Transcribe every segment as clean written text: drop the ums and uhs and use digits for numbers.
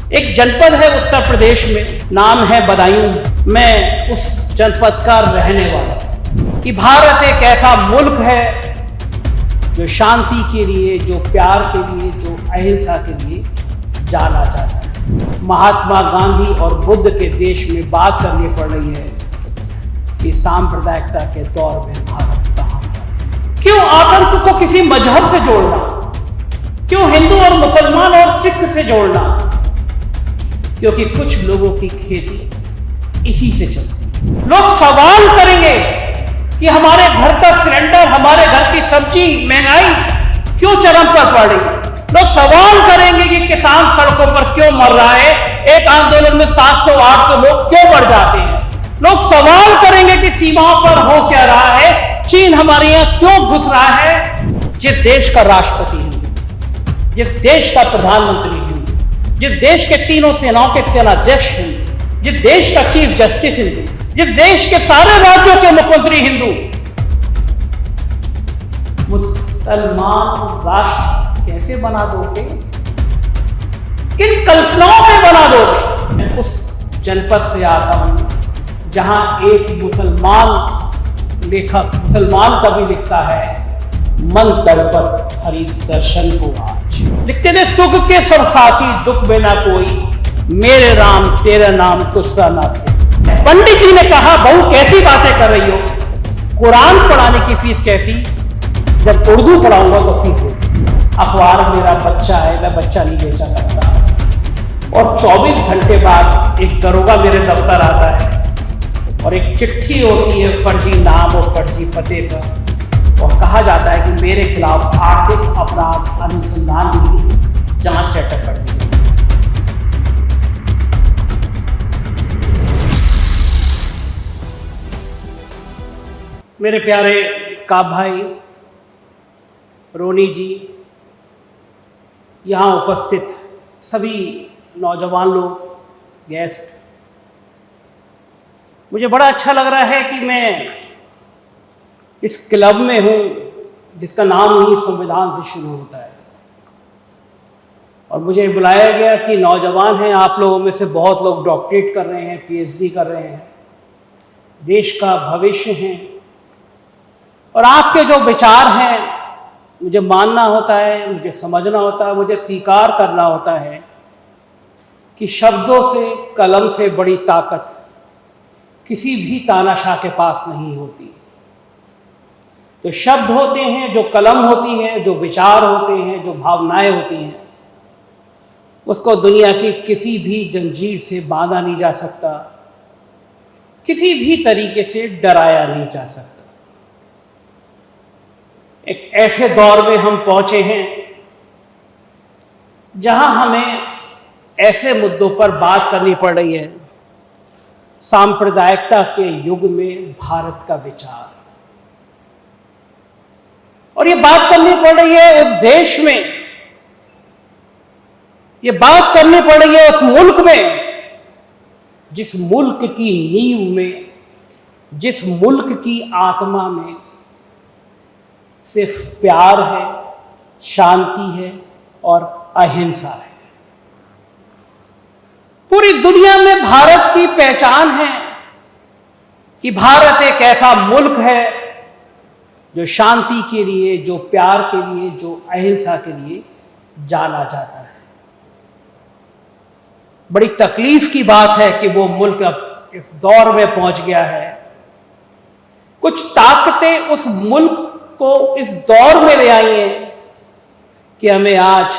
एक जनपद है उत्तर प्रदेश में, नाम है बदायूं। मैं उस जनपद का रहने वाला कि भारत एक ऐसा मुल्क है जो शांति के लिए, जो प्यार के लिए, जो अहिंसा के लिए जाना जाता है। महात्मा गांधी और बुद्ध के देश में बात करनी पड़ रही है कि सांप्रदायिकता के दौर में भारत कहां है। क्यों आतंक को किसी मजहब से जोड़ना? क्यों हिंदू और मुसलमान और सिख से जोड़ना? क्योंकि कुछ लोगों की खेती इसी से चलती है। लोग सवाल करेंगे कि हमारे घर का सिलेंडर, हमारे घर की सब्जी, महंगाई क्यों चरम पर पड़ रही है। लोग सवाल करेंगे कि किसान सड़कों पर क्यों मर रहा है, एक आंदोलन में 700-800 लोग क्यों मर जाते हैं। लोग सवाल करेंगे कि सीमाओं पर हो क्या रहा है, चीन हमारे यहां क्यों घुस रहा है। जिस देश का राष्ट्रपति हिंदू, जिस देश का प्रधानमंत्री हिंदू, जिस देश के तीनों सेनाओं के सेनाध्यक्ष हिंदू, जिस देश का चीफ जस्टिस हिंदू, जिस देश के सारे राज्यों के मुख्यमंत्री हिंदू, मुसलमान राष्ट्र कैसे बना दोगे? किन कल्पनाओं में बना दोगे? मैं उस जनपद से आता हूं जहां एक मुसलमान लेखक, मुसलमान कवि लिखता है, मन तड़पत हरि दर्शन को आज। लिखते थे, सुख के सब साथी दुख में ना कोई, मेरे राम तेरा नाम तुझसा ना कोई। पंडित जी ने कहा, बहू कैसी बातें कर रही हो, कुरान पढ़ाने की फीस कैसी, जब उर्दू पढ़ाऊंगा तो फीस देती। अखबार मेरा बच्चा है, मैं बच्चा नहीं बेचा करता। और 24 घंटे बाद एक दरोगा मेरे दफ्तर आता है और एक चिट्ठी होती है फर्जी नाम और फर्जी पते पर, और कहा जाता है कि मेरे खिलाफ आर्थिक अपराध अनुसंधान के लिए जांच सेटअप कर दी। मेरे प्यारे काब भाई, रोनी जी, यहाँ उपस्थित सभी नौजवान लोग, गेस्ट, मुझे बड़ा अच्छा लग रहा है कि मैं इस क्लब में हूँ जिसका नाम ही संविधान से शुरू होता है। और मुझे बुलाया गया कि नौजवान हैं, आप लोगों में से बहुत लोग डॉक्टरेट कर रहे हैं, पीएचडी कर रहे हैं, देश का भविष्य हैं, और आपके जो विचार हैं मुझे मानना होता है, मुझे समझना होता है, मुझे स्वीकार करना होता है कि शब्दों से, कलम से बड़ी ताकत किसी भी तानाशाह के पास नहीं होती। जो शब्द होते हैं, जो कलम होती है, जो विचार होते हैं, जो भावनाएं होती हैं, उसको दुनिया की किसी भी जंजीर से बांधा नहीं जा सकता, किसी भी तरीके से डराया नहीं जा सकता। एक ऐसे दौर में हम पहुंचे हैं जहां हमें ऐसे मुद्दों पर बात करनी पड़ रही है। सांप्रदायिकता के युग में भारत का विचार, और ये बात करनी पड़ रही है उस देश में, ये बात करनी पड़ रही है उस मुल्क में, जिस मुल्क की नींव में, जिस मुल्क की आत्मा में सिर्फ प्यार है, शांति है और अहिंसा है। पूरी दुनिया में भारत की पहचान है कि भारत एक ऐसा मुल्क है जो शांति के लिए, जो प्यार के लिए, जो अहिंसा के लिए जाना जाता है। बड़ी तकलीफ की बात है कि वो मुल्क अब इस दौर में पहुंच गया है। कुछ ताकतें उस मुल्क को इस दौर में ले आई हैं कि हमें आज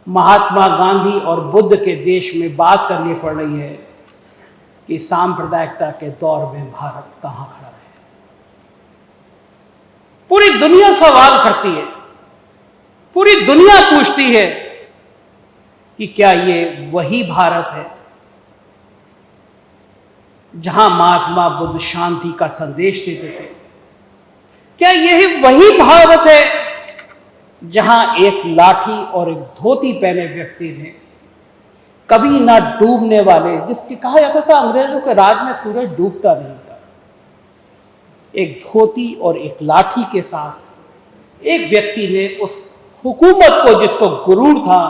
महात्मा गांधी और बुद्ध के देश में बात करनी पड़ रही है कि सांप्रदायिकता के दौर में भारत कहां खड़ा है। पूरी दुनिया सवाल करती है, पूरी दुनिया पूछती है कि क्या ये वही भारत है जहां महात्मा बुद्ध शांति का संदेश देते थे? क्या यही वही भारत है जहां एक लाठी और एक धोती पहने व्यक्ति ने कभी ना डूबने वाले, जिसके कहा जाता था अंग्रेजों के राज में सूरज डूबता नहीं था, एक धोती और एक लाठी के साथ एक व्यक्ति ने उस हुकूमत को, जिसको गुरूर था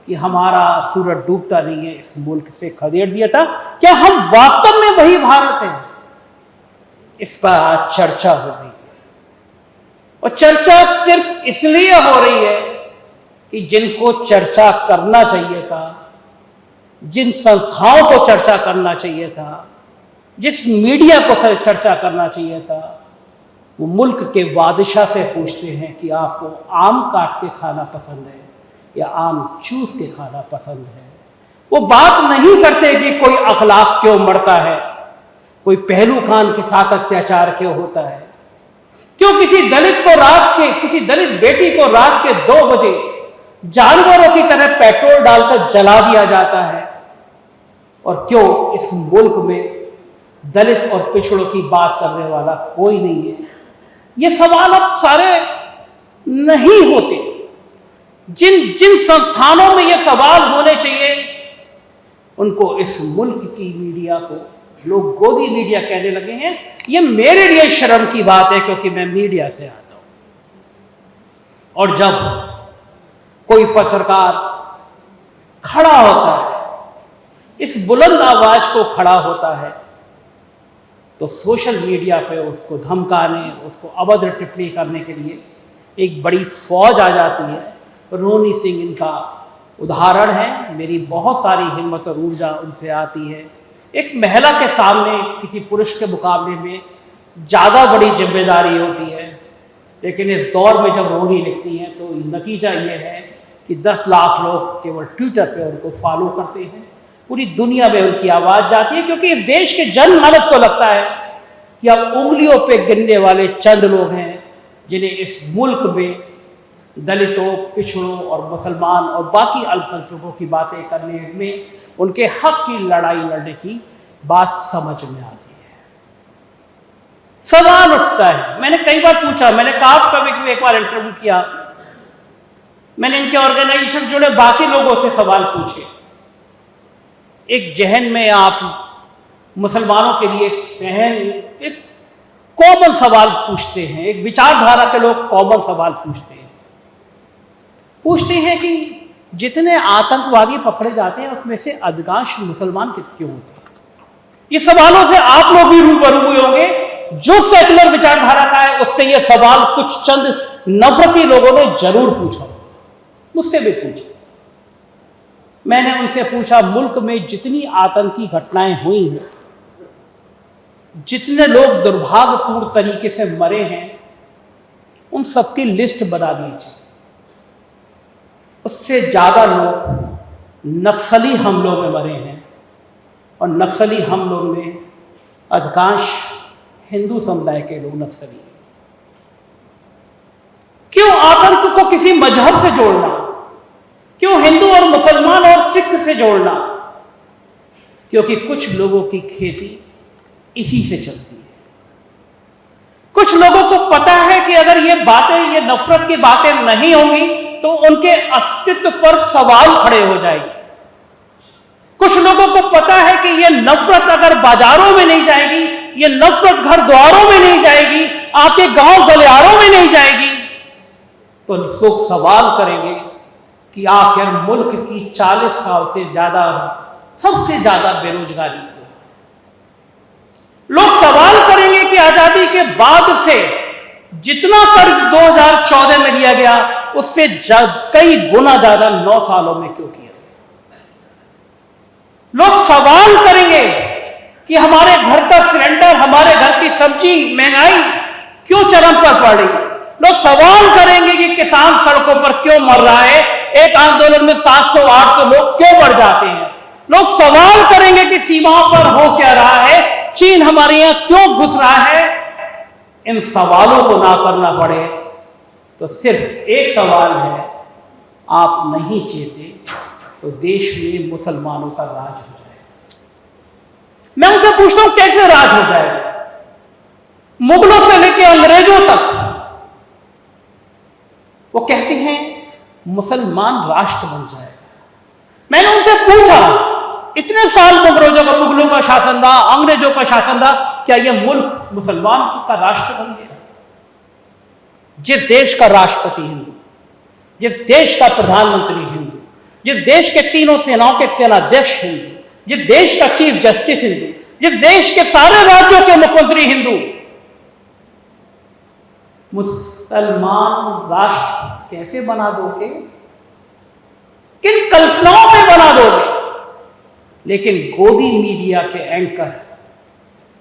कि हमारा सूरज डूबता नहीं है, इस मुल्क से खदेड़ दिया था। क्या हम वास्तव में वही भारत हैं? इस पर आज चर्चा हो रही है, और चर्चा सिर्फ इसलिए हो रही है कि जिनको चर्चा करना चाहिए था, जिन संस्थाओं को चर्चा करना चाहिए था, जिस मीडिया को चर्चा करना चाहिए था, वो मुल्क के बादशाह से पूछते हैं कि आपको आम काट के खाना पसंद है या आम चूस के खाना पसंद है। वो बात नहीं करते कि कोई अखलाक क्यों मरता है, कोई पहलू खान के साथ अत्याचार क्यों होता है, क्यों किसी दलित को किसी दलित बेटी को रात के 2 बजे जानवरों की तरह पेट्रोल डालकर जला दिया जाता है, और क्यों इस मुल्क में दलित और पिछड़ों की बात करने वाला कोई नहीं है। ये सवाल अब सारे नहीं होते। जिन संस्थानों में ये सवाल होने चाहिए, उनको इस मुल्क की मीडिया को लोग गोदी मीडिया कहने लगे हैं। ये मेरे लिए शर्म की बात है, क्योंकि मैं मीडिया से आता हूं, और जब कोई पत्रकार खड़ा होता है, इस बुलंद आवाज को खड़ा होता है, तो सोशल मीडिया पे उसको धमकाने, उसको अभद्र टिप्पणी करने के लिए एक बड़ी फौज आ जाती है। रोनी सिंह इनका उदाहरण है। मेरी बहुत सारी हिम्मत और ऊर्जा उनसे आती है। एक महिला के सामने किसी पुरुष के मुकाबले में ज़्यादा बड़ी जिम्मेदारी होती है, लेकिन इस दौर में जब रोनी लिखती हैं तो नतीजा ये है कि 10 लाख लोग केवल ट्विटर पे उनको फॉलो करते हैं। पूरी दुनिया में उनकी आवाज़ जाती है, क्योंकि इस देश के जनमानस को लगता है कि अब उंगलियों पे गिनने वाले चंद लोग हैं जिन्हें इस मुल्क में दलितों, पिछड़ों और मुसलमान और बाकी अल्पसंख्यकों की बातें करने में, उनके हक की लड़ाई लड़ने की बात समझ में आती है। सवाल उठता है, मैंने कई बार पूछा, मैंने काफ का भी एक बार इंटरव्यू किया, मैंने इनके ऑर्गेनाइजेशन से जुड़े बाकी लोगों से सवाल पूछे। एक जहन में आप मुसलमानों के लिए एक कॉमन सवाल पूछते हैं, एक विचारधारा के लोग कॉमन सवाल पूछते हैं कि जितने आतंकवादी पकड़े जाते हैं उसमें से अधिकांश मुसलमान क्यों होते हैं। ये सवालों से आप लोग भी रूबरू हुए होंगे। जो सेकुलर विचारधारा का है उससे ये सवाल कुछ चंद नफरती लोगों ने जरूर पूछा, मुझसे भी पूछा। मैंने उनसे पूछा, मुल्क में जितनी आतंकी घटनाएं हुई हैं, जितने लोग दुर्भाग्यपूर्ण तरीके से मरे हैं, उन सबकी लिस्ट बना दीजिए। उससे ज्यादा लोग नक्सली हमलों में मरे हैं, और नक्सली हमलों में अधिकांश हिंदू समुदाय के लोग नक्सली। क्यों आतंक को किसी मजहब से जोड़ना? क्यों हिंदू और मुसलमान और सिख से जोड़ना? क्योंकि कुछ लोगों की खेती इसी से चलती है। कुछ लोगों को पता है कि अगर ये नफरत की बातें नहीं होंगी तो उनके अस्तित्व पर सवाल खड़े हो जाएंगे। कुछ लोगों को पता है कि ये नफरत अगर बाजारों में नहीं जाएगी, ये नफरत घर द्वारों में नहीं जाएगी, आपके गांव गलियारों में नहीं जाएगी, तो लोग सवाल करेंगे कि आखिर मुल्क की 40 साल से ज्यादा सबसे ज्यादा बेरोजगारी क्यों? लोग सवाल करेंगे कि आजादी के बाद से जितना कर्ज 2014 में लिया गया उससे कई गुना ज्यादा 9 सालों में क्यों किया गया? लोग सवाल करेंगे कि हमारे घर का सिलेंडर, हमारे घर की सब्जी, महंगाई क्यों चरम पर पड़ रही है? लोग सवाल करेंगे कि किसान सड़कों पर क्यों मर रहा है, एक आंदोलन में 700-800 लोग क्यों मर जाते हैं? लोग सवाल करेंगे कि सीमाओं पर हो क्या रहा है, चीन हमारे यहां क्यों घुस रहा है। इन सवालों को ना करना पड़े तो सिर्फ एक सवाल है, आप नहीं चाहते तो देश में मुसलमानों का राज हो जाएगा। मैं उनसे पूछता हूं कैसे राज हो जाएगा? मुगलों से लेकर अंग्रेजों तक वो कहते हैं मुसलमान राष्ट्र बन जाएगा। मैंने उनसे पूछा, इतने साल मुगलों का शासन था, अंग्रेजों का शासन था, क्या यह मुल्क मुसलमान का राष्ट्र बन गया? जिस देश का राष्ट्रपति हिंदू, जिस देश का प्रधानमंत्री हिंदू, जिस देश के तीनों सेनाओं के सेनाध्यक्ष हिंदू, जिस देश का चीफ जस्टिस हिंदू, जिस देश के सारे राज्यों के मुख्यमंत्री हिंदू, मुसलमान राष्ट्र कैसे बना दोगे? किन कल्पनाओं में बना दोगे? लेकिन गोदी मीडिया के एंकर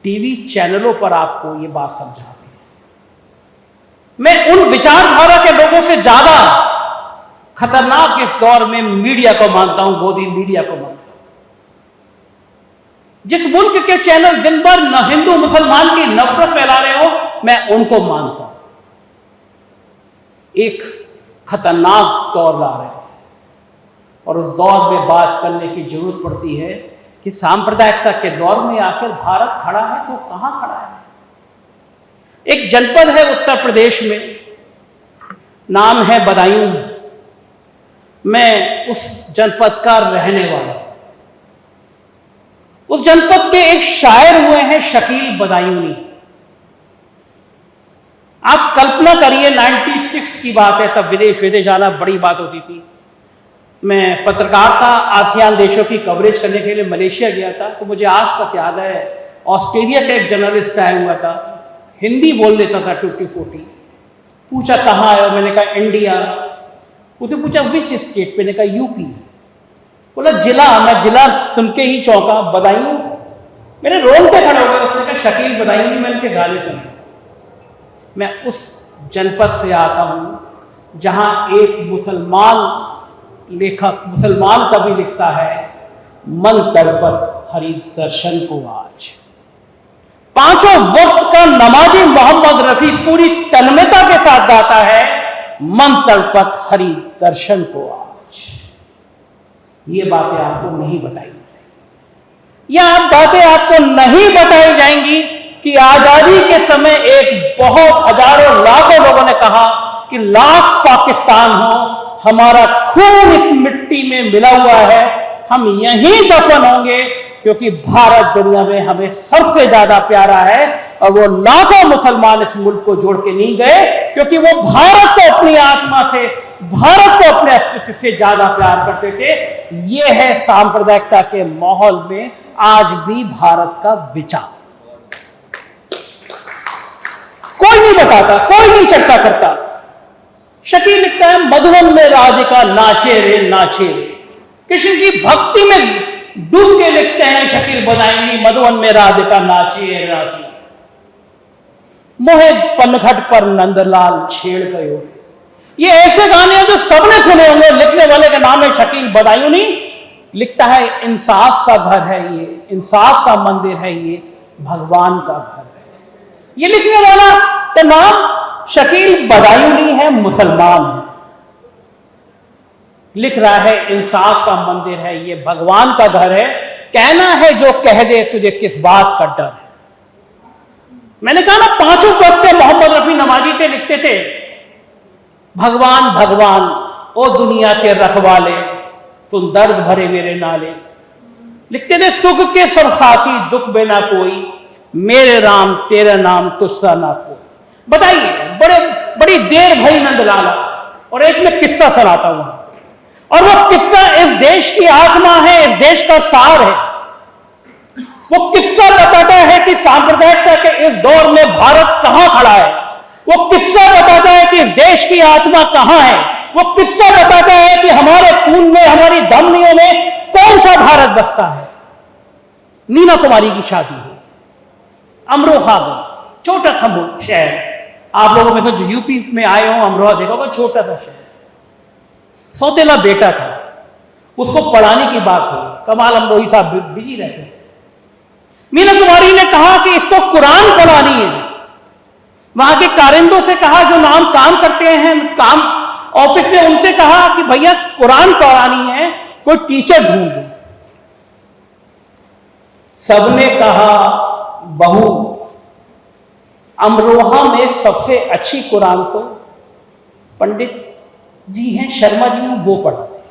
टीवी चैनलों पर आपको यह बात समझाते हैं। मैं उन विचारधारा के लोगों से ज्यादा खतरनाक इस दौर में मीडिया को मानता हूं, गोदी मीडिया को मानता हूं। जिस मुल्क के चैनल दिन भर न हिंदू मुसलमान की नफरत फैला रहे हो, मैं उनको मानता हूं। एक खतरनाक दौर ला रहे हैं और उस दौर में बात करने की जरूरत पड़ती है कि सांप्रदायिकता के दौर में आकर भारत खड़ा है तो कहां खड़ा है? एक जनपद है उत्तर प्रदेश में, नाम है बदायूं। मैं उस जनपद का रहने वाला हूं। उस जनपद के एक शायर हुए हैं शकील बदायूनी। आप कल्पना करिए, 96 की बात है, तब विदेश जाना बड़ी बात होती थी। मैं पत्रकार था, आसियान देशों की कवरेज करने के लिए मलेशिया गया था। तो मुझे आज तक याद है, ऑस्ट्रेलिया का एक जर्नलिस्ट आया हुआ था, हिंदी बोल लेता था टूटी फूटी। पूछा कहाँ है, और मैंने कहा इंडिया। उसे पूछा विच स्टेट, मैंने कहा यूपी। बोला जिला। मैं जिला सुन के ही चौंका, बदायूं। मेरे रोंगटे खड़े हो गए। उसने कहा शकील बदायूं, मैंने के गाने सुने। मैं उस जनपद से आता हूं जहां एक मुसलमान लेखक, मुसलमान कवि लिखता है, मन तड़पत हरि दर्शन को आज। पांचों वक्त का नमाजी मोहम्मद रफी पूरी तन्मयता के साथ गाता है, मन तड़पत हरि दर्शन को आज। ये बातें आपको नहीं बताई जाएंगी। यह बातें आपको नहीं बताई जाएंगी कि आजादी के समय एक बहुत हजारों लाखों लोगों ने कहा कि लाख पाकिस्तान हो, हमारा खून इस मिट्टी में मिला हुआ है, हम यहीं दफन होंगे, क्योंकि भारत दुनिया में हमें सबसे ज्यादा प्यारा है। और वो लाखों मुसलमान इस मुल्क को जोड़ के नहीं गए, क्योंकि वो भारत को अपनी आत्मा से, भारत को अपने अस्तित्व से ज्यादा प्यार करते थे। ये है सांप्रदायिकता के माहौल में आज भी भारत का विचार। कोई नहीं बताता, कोई नहीं चर्चा करता। शकील लिखता है, मधुबन में राधिका नाचे रे नाचे रे। कृष्ण की भक्ति में डूब के लिखते हैं शकील बदायूनी, मधुबन में राधिका नाचे रे नाचे। मोहे पनघट पर नंदलाल छेड़ गयो। ये ऐसे गाने हैं जो सबने सुने होंगे। लिखने वाले का नाम है शकील बदायूनी। लिखता है, इंसाफ का घर है ये, इंसाफ का मंदिर है ये, भगवान का घर है। ये लिखने वाला का नाम शकील बदायूनी है, मुसलमान है। लिख रहा है, इंसाफ का मंदिर है ये, भगवान का घर है। कहना है जो कह दे, तुझे किस बात का डर है? मैंने कहा ना, पांचों वक्त मोहम्मद रफी नमाजी थे, लिखते थे, भगवान भगवान ओ दुनिया के रखवाले, तुम दर्द भरे मेरे नाले। लिखते थे, सुख के सब साथी दुख में ना कोई, मेरे राम तेरा नाम तुझसा ना कोई। बताइए, बड़ी देर भई नंदलाला। और एक में किस्सा सुनाता हूं, और वो किस्सा इस देश की आत्मा है, इस देश का सार है। वो किस्सा बताता है कि सांप्रदायिकता के इस दौर में भारत कहां खड़ा है। वो किस्सा बताता है कि इस देश की आत्मा कहां है। वो किस्सा बताता है कि हमारे खून में, हमारी धमनियों में कौन सा भारत बसता है। मीना कुमारी की शादी हुई, अमरोहा गई, छोटा सा शहर। आप लोगों में से जो यूपी में आए हो, अमरोहा देखा होगा, छोटा सा शहर। सौतेला बेटा था, उसको पढ़ाने की बात हुई। कमाल अमरोही साहब बिजी रहते हैं। मीना कुमारी ने कहा कि इसको कुरान पढ़ानी है। वहां के कारिंदों से कहा, जो नाम काम करते हैं काम ऑफिस में, उनसे कहा कि भैया कुरान पढ़ानी है, कोई टीचर ढूंढ दो। सबने कहा, बहू अमरोहा में सबसे अच्छी कुरान तो पंडित जी हैं, शर्मा जी हैं, वो पढ़ाते हैं।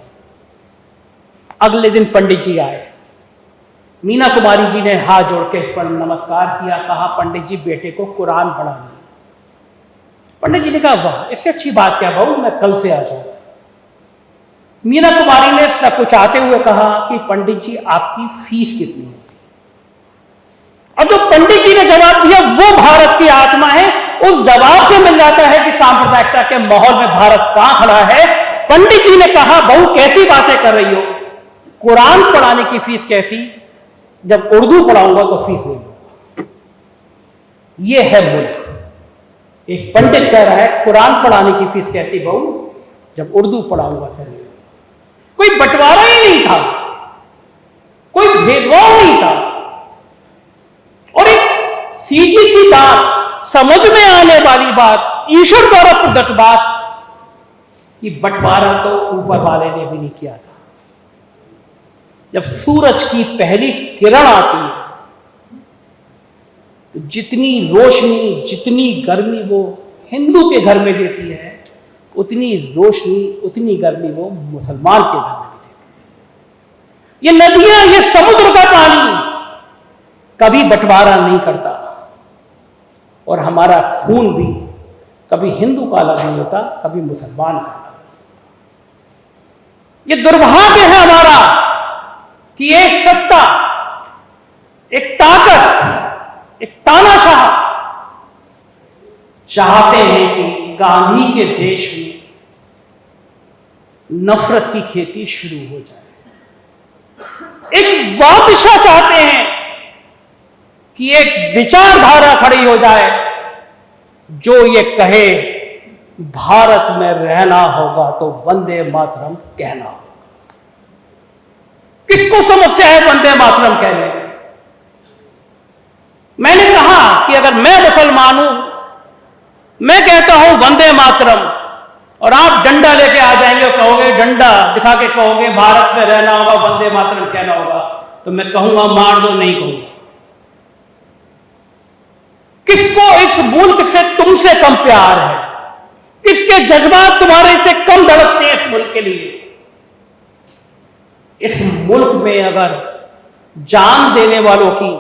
अगले दिन पंडित जी आए। मीना कुमारी जी ने हाथ जोड़ के नमस्कार किया, कहा, पंडित जी बेटे को कुरान पढ़ानी। पंडित जी ने कहा, वाह, इससे अच्छी बात क्या बहू, मैं कल से आ जाऊं। मीना कुमारी ने सकुचाते हुए कहा कि पंडित जी आपकी फीस कितनी है? और जो पंडित जी ने जवाब दिया वो भारत की आत्मा है। उस जवाब से मिल जाता है कि सांप्रदायिकता के माहौल में भारत कहां खड़ा है। पंडित जी ने कहा, बहू कैसी बातें कर रही हो, कुरान पढ़ाने की फीस कैसी, जब उर्दू पढ़ाऊंगा तो फीस ले लूंगा। यह है मुल्क। एक पंडित कह रहा है कुरान पढ़ाने की फीस कैसी बहू, जब उर्दू पढ़ाऊंगा तो ले लूंगा। कोई बंटवारा ही नहीं था, कोई भेदभाव नहीं था। और एक सीधी सी बात, समझ में आने वाली बात, ईश्वर द्वारा प्रदत्त बात, कि बंटवारा तो ऊपर वाले ने भी नहीं किया था। जब सूरज की पहली किरण आती है तो जितनी रोशनी, जितनी गर्मी वो हिंदू के घर में देती है, उतनी रोशनी, उतनी गर्मी वो मुसलमान के घर में देती है। ये नदियां, ये समुद्र का पानी कभी बंटवारा नहीं करता, और हमारा खून भी कभी हिंदू का अलग नहीं होता, कभी मुसलमान का। ये दुर्भाग्य है हमारा कि एक सत्ता, एक ताकत, एक तानाशाह चाहते हैं कि गांधी के देश में नफरत की खेती शुरू हो जाए। एक बादशाह चाहते हैं कि एक विचारधारा खड़ी हो जाए जो ये कहे भारत में रहना होगा तो वंदे मातरम कहना होगा। किसको समस्या है वंदे मातरम कहने में? मैंने कहा कि अगर मैं मुसलमान हूं, मैं कहता हूं वंदे मातरम, और आप डंडा लेके आ जाएंगे, कहोगे, डंडा दिखा के कहोगे भारत में रहना होगा, वंदे मातरम कहना होगा, तो मैं कहूंगा मार दो, नहीं कहूंगा। किसको इस मुल्क से तुमसे कम प्यार है? किसके जज्बात तुम्हारे से कम धड़कते हैं इस मुल्क के लिए? इस मुल्क में अगर जान देने वालों की,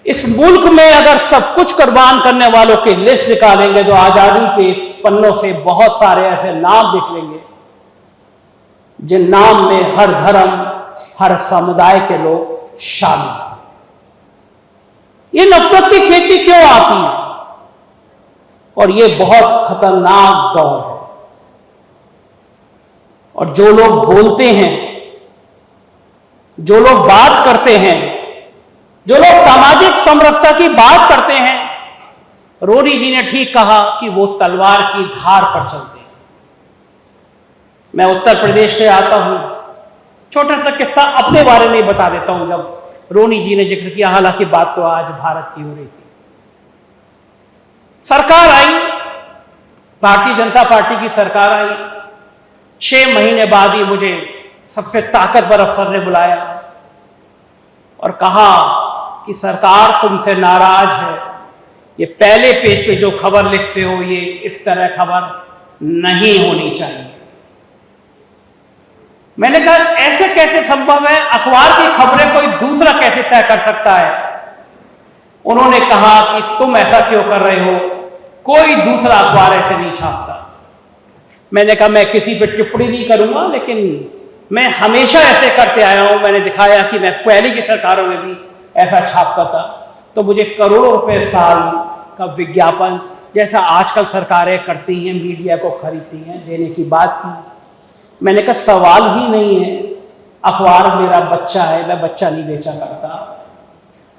इस मुल्क में अगर सब कुछ कुर्बान करने वालों की लिस्ट निकालेंगे तो आजादी के पन्नों से बहुत सारे ऐसे नाम निकलेंगे जिन नाम में हर धर्म, हर समुदाय के लोग शामिल हैं। ये नफरत की खेती क्यों आती है? और ये बहुत खतरनाक दौर है। और जो लोग बोलते हैं, जो लोग बात करते हैं, जो लोग सामाजिक समरसता की बात करते हैं, रोनी जी ने ठीक कहा कि वो तलवार की धार पर चलते हैं। मैं उत्तर प्रदेश से आता हूं। छोटा सा किस्सा अपने बारे में बता देता हूं। जब रोनी जी ने जिक्र किया, हालांकि बात तो आज भारत की हो रही थी। सरकार आई, भारतीय जनता पार्टी की सरकार आई। 6 महीने बाद ही मुझे सबसे ताकतवर अफसर ने बुलाया और कहा कि सरकार तुमसे नाराज है, ये पहले पेज पे जो खबर लिखते हो ये इस तरह खबर नहीं होनी चाहिए। मैंने कहा ऐसे कैसे संभव है? अखबार की खबरें कोई दूसरा कैसे तय कर सकता है? उन्होंने कहा कि तुम ऐसा क्यों कर रहे हो, कोई दूसरा अखबार ऐसे नहीं छापता। मैंने कहा मैं किसी पे टिप्पणी नहीं करूंगा, लेकिन मैं हमेशा ऐसे करते आया हूं। मैंने दिखाया कि मैं पहले की सरकारों में भी ऐसा छापता था। तो मुझे करोड़ों रुपए साल का विज्ञापन, जैसा आजकल सरकारें करती हैं, मीडिया को खरीदती हैं, देने की बात की। मैंने कहा सवाल ही नहीं है, अखबार मेरा बच्चा है, मैं बच्चा नहीं बेचा करता।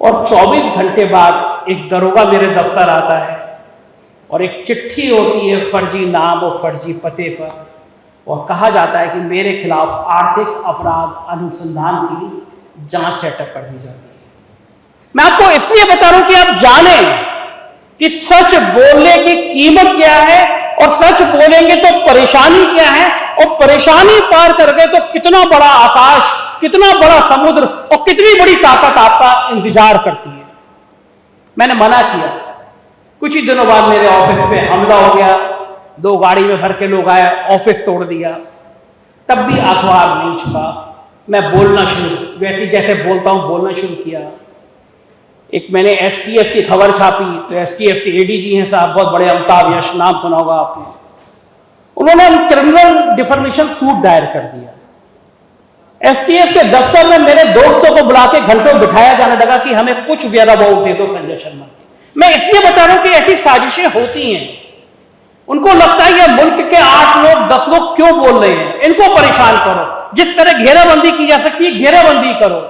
और 24 घंटे बाद एक दरोगा मेरे दफ्तर आता है और एक चिट्ठी होती है फर्जी नाम और फर्जी पते पर, और कहा जाता है कि मेरे खिलाफ आर्थिक अपराध अनुसंधान की जांच सेटअप कर दी जाती है। मैं आपको इसलिए बता रहा हूं कि आप जानें कि सच बोलने की कीमत क्या है, और सच बोलेंगे तो परेशानी क्या है, और परेशानी पार कर गए तो कितना बड़ा आकाश, कितना बड़ा समुद्र और कितनी बड़ी ताकत आपका इंतजार करती है। मैंने मना किया। कुछ ही दिनों बाद मेरे ऑफिस पे हमला हो गया, 2 गाड़ी में भर के लोग आए, ऑफिस तोड़ दिया। तब भी अखबार नहीं छुपा। मैं बोलना शुरू, वैसे जैसे बोलता हूं बोलना शुरू किया। एक मैंने एसटीएफ की खबर छापी, तो एसटीएफ के एडीजी हैं साहब, बहुत बड़े, अमिताभ यश, नाम सुना होगा आपने। उन्होंने क्रिमिनल डिफॉर्मेशन सूट दायर कर दिया। एसटीएफ के दफ्तर में मेरे दोस्तों को बुला के घंटों बिठाया जाने लगा कि हमें कुछ वेयर अबाउट दे दो संजय शर्मा की। मैं इसलिए बता रहा हूं कि ऐसी साजिशें होती हैं। उनको लगता है ये मुल्क के 8 लोग 10 लोग क्यों बोल रहे हैं, इनको परेशान करो। जिस तरह घेराबंदी की जा सकती है घेराबंदी करो।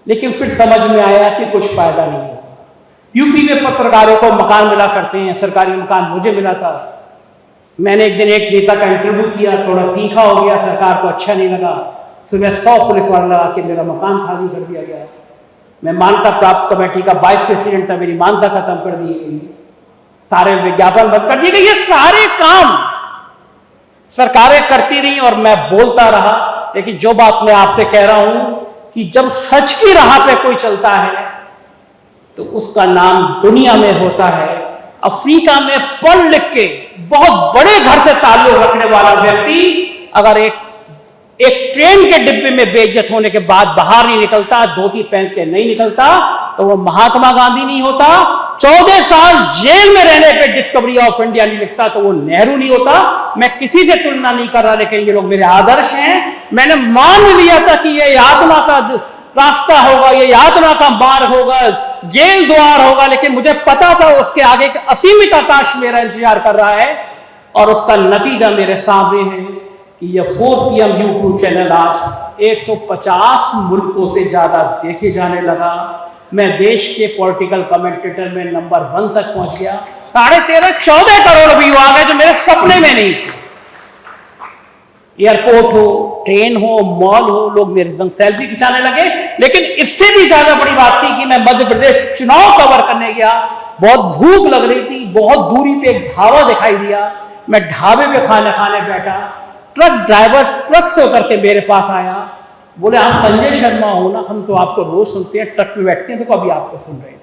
लेकिन फिर समझ में आया कि कुछ फायदा नहीं है। यूपी में पत्रकारों को मकान मिला करते हैं, सरकारी मकान मुझे मिला था। मैंने एक दिन एक नेता का इंटरव्यू किया, थोड़ा तीखा हो गया, सरकार को अच्छा नहीं लगा। सुबह 100 पुलिस वाले लगा के मेरा मकान खाली कर दिया गया। मैं मान्यता प्राप्त कमेटी का वाइस प्रेसिडेंट था, मेरी मान्यता खत्म कर दी गई, सारे विज्ञापन बंद कर दिए गए। ये सारे काम सरकारें करती रही और मैं बोलता रहा। लेकिन जो बात मैं आपसे कह रहा हूं कि जब सच की राह पे कोई चलता है तो उसका नाम दुनिया में होता है। अफ्रीका में पढ़ लिख के बहुत बड़े घर से ताल्लुक रखने वाला व्यक्ति अगर एक ट्रेन के डिब्बे में बेइज्जत होने के बाद बाहर नहीं निकलता, धोती पहन के नहीं निकलता, तो वो महात्मा गांधी नहीं होता। 14 साल जेल में रहने पे डिस्कवरी ऑफ इंडिया नहीं लिखता तो वो नेहरू नहीं होता। मैं किसी से तुलना नहीं कर रहा, लेकिन ये लोग मेरे आदर्श हैं। मैंने मान लिया था कि ये यातना का रास्ता होगा, ये यातना का मार्ग होगा, जेल द्वार होगा, लेकिन मुझे पता था उसके आगे असीमित आकाश मेरा इंतजार कर रहा है। और उसका नतीजा मेरे सामने है कि ये 4PM यूट्यूब चैनल आज 150 मुल्कों से ज्यादा देखे जाने लगा। मैं देश के पॉलिटिकल कमेंटेटर में नंबर 1 तक पहुंच गया। 13.5-14 करोड़ व्यू आ गए जो मेरे सपने में नहीं थे। एयरपोर्ट हो, ट्रेन हो, मॉल हो, लोग मेरे संग सेल्फी खिंचाने लगे। लेकिन इससे भी ज्यादा बड़ी बात थी कि मैं मध्य प्रदेश चुनाव कवर करने गया। बहुत भूख लग रही थी, बहुत दूरी पे एक ढाबा दिखाई दिया। मैं ढाबे पे खाना खाने बैठा। ट्रक ड्राइवर ट्रक से उतर के मेरे पास आया, बोले आप संजय शर्मा हो ना, हम तो आपको रोज सुनते हैं, ट्रक में बैठते हैं, तो कभी आपको सुन रहे थे।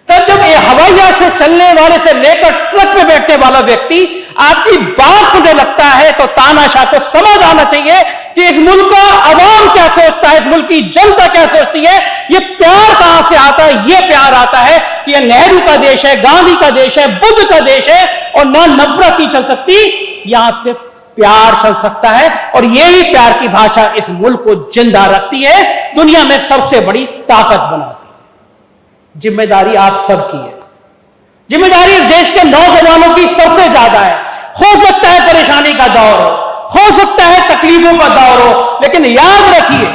तब जब ये हवाई जहाज से चलने वाले से लेकर ट्रक में बैठने वाला व्यक्ति आपकी बात सुनने लगता है तो तानाशाह को समझ आना चाहिए कि इस मुल्क का अवाम क्या सोचता है, इस मुल्क की जनता क्या सोचती है। ये प्यार कहां से आता है? ये प्यार आता है कि ये नेहरू का देश है, गांधी का देश है, बुद्ध का देश है, और ना नफरत नहीं चल सकती, यहां सिर्फ प्यार चल सकता है। और यही प्यार की भाषा इस मुल्क को जिंदा रखती है, दुनिया में सबसे बड़ी ताकत बनाती है। जिम्मेदारी आप सबकी है। जिम्मेदारी इस देश के नौजवानों की सबसे ज्यादा है। हो सकता है परेशानी का दौर हो सकता है तकलीफों का दौर हो, लेकिन याद रखिए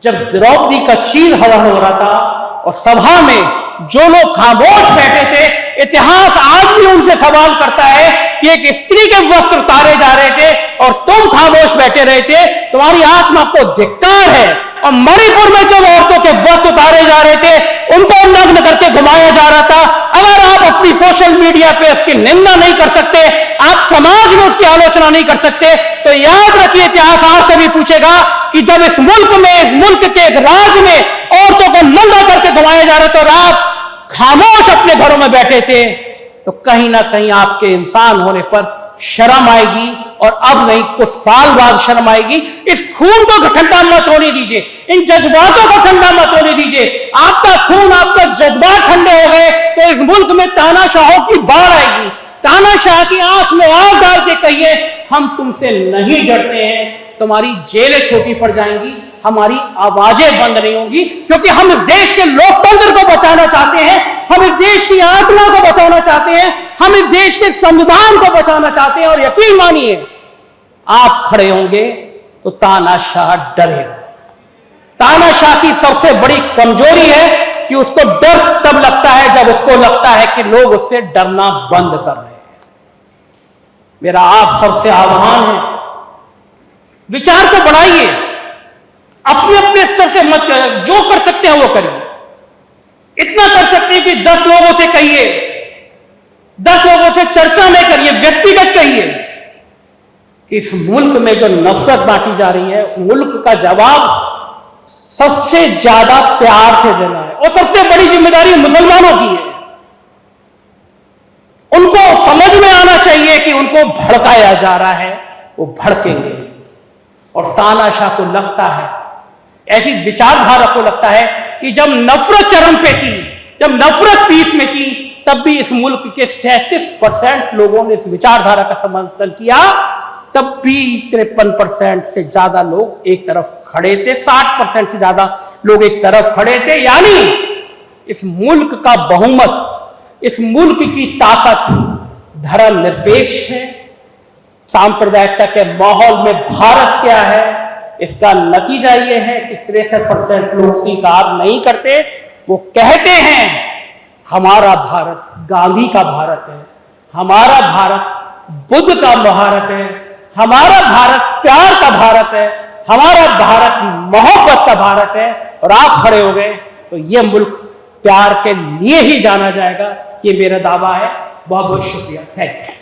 जब द्रौपदी का चीर हरण हो रहा था और सभा में जो लोग खामोश बैठे थे, इतिहास आज भी उनसे सवाल करता है कि एक स्त्री के वस्त्र उतारे जा रहे थे और तुम खामोश बैठे रहे थे, तुम्हारी आत्मा को धिक्कार है। और मणिपुर में जब औरतों के वस्त्र उतारे जा रहे थे, उनको नग्न करके घुमाया जा रहा था। अगर आप अपनी सोशल मीडिया पे उसकी निंदा नहीं कर सकते, आप समाज में उसकी आलोचना नहीं कर सकते, तो याद रखिए इतिहास आपसे भी पूछेगा कि जब इस मुल्क के एक राज्य में औरतों को नंगा करके घुमाया जा रहा था और आप खामोश अपने घरों में बैठे थे, तो कहीं ना कहीं आपके इंसान होने पर शर्म आएगी। और अब नहीं, कुछ साल बाद शर्म आएगी। इस खून को ठंडा मत होने दीजिए, इन जज्बातों को ठंडा मत होने दीजिए। आपका खून, आपका जज्बात ठंडे हो गए तो इस मुल्क में तानाशाहों की बाढ़ आएगी। तानाशाह की आंख में आग डाल के कहिए हम तुमसे नहीं डरते हैं, तुम्हारी जेलें छोटी पड़ जाएंगी, हमारी आवाजें बंद नहीं होंगी, क्योंकि हम इस देश के लोकतंत्र को बचाना चाहते हैं, हम इस देश की आत्मा को बचाना चाहते हैं, हम इस देश के संविधान को बचाना चाहते हैं। और यकीन मानिए आप खड़े होंगे तो तानाशाह डरेगा। तानाशाह की सबसे बड़ी कमजोरी है कि उसको डर तब लगता है जब उसको लगता है कि लोग उससे डरना बंद कर रहे हैं। मेरा आप सबसे आह्वान है, विचार को बढ़ाइए, अपने अपने स्तर से मत करिए, जो कर सकते हैं वो करिए। इतना कर सकते हैं कि 10 लोगों से कहिए, 10 लोगों से चर्चा में करिए, व्यक्तिगत कहिए कि इस मुल्क में जो नफरत बांटी जा रही है, उस मुल्क का जवाब सबसे ज्यादा प्यार से देना है। और सबसे बड़ी जिम्मेदारी मुसलमानों की है। उनको समझ में आना चाहिए कि उनको भड़काया जा रहा है, वो भड़केंगे। और तानाशाह को लगता है, ऐसी विचारधारा को लगता है कि जब नफरत चरम पे थी, जब नफरत पीस में थी, तब भी इस मुल्क के 37% लोगों ने इस विचारधारा का समर्थन किया, तब भी 53% से ज्यादा लोग एक तरफ खड़े थे, 60% से ज्यादा लोग एक तरफ खड़े थे। यानी इस मुल्क का बहुमत, इस मुल्क की ताकत धर्मनिरपेक्ष है। सांप्रदायिकता के माहौल में भारत क्या है, इसका नतीजा यह है कि 63% लोग स्वीकार नहीं करते। वो कहते हैं हमारा भारत गांधी का भारत है, हमारा भारत बुद्ध का भारत है, हमारा भारत प्यार का भारत है, हमारा भारत मोहब्बत का भारत है। और आप खड़े हो गए तो ये मुल्क प्यार के लिए ही जाना जाएगा। ये मेरा दावा है। बहुत बहुत शुक्रिया। Thank you.